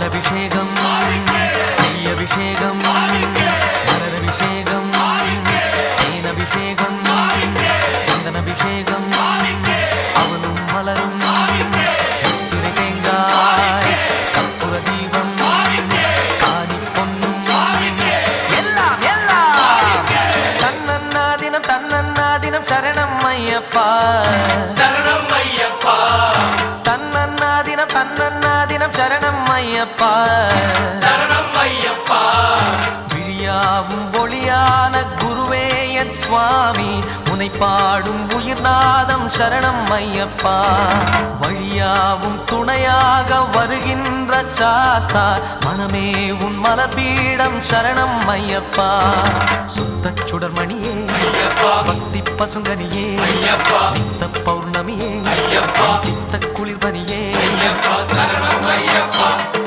பாலபிஷேகம் நெய்யபிஷேகம் மலரபிஷேகம் தேனபிஷேகம் சந்தனபிஷேகம் அவனும் மலரும் திரை தேங்காய் கற்பூர தீபம் ஆனி பொன்னும் எல்லாம் எல்லாம் தன்னன்னா தினம் சரணம் ஐயப்பா சரணம் ஐயப்பா தன்னன்னா தினம் சரணம் ஐயப்பா சரணம் ஐயப்பா விழியாவும் ஒளியான குருவே என் சுவாமி உனை பாடும் உயிர்நாதம் சரணம் ஐயப்பா வழியாவும் துணையாக வருகின்ற சாஸ்தா மனமே உன் மலர்பீடம் சரணம் ஐயப்பா சுத்த சுடர்மணியே பக்தி பசுங்கனியே நித்த பௌர்ணமியே சித்த குளிர்பனியே சரணம் ஐயப்பா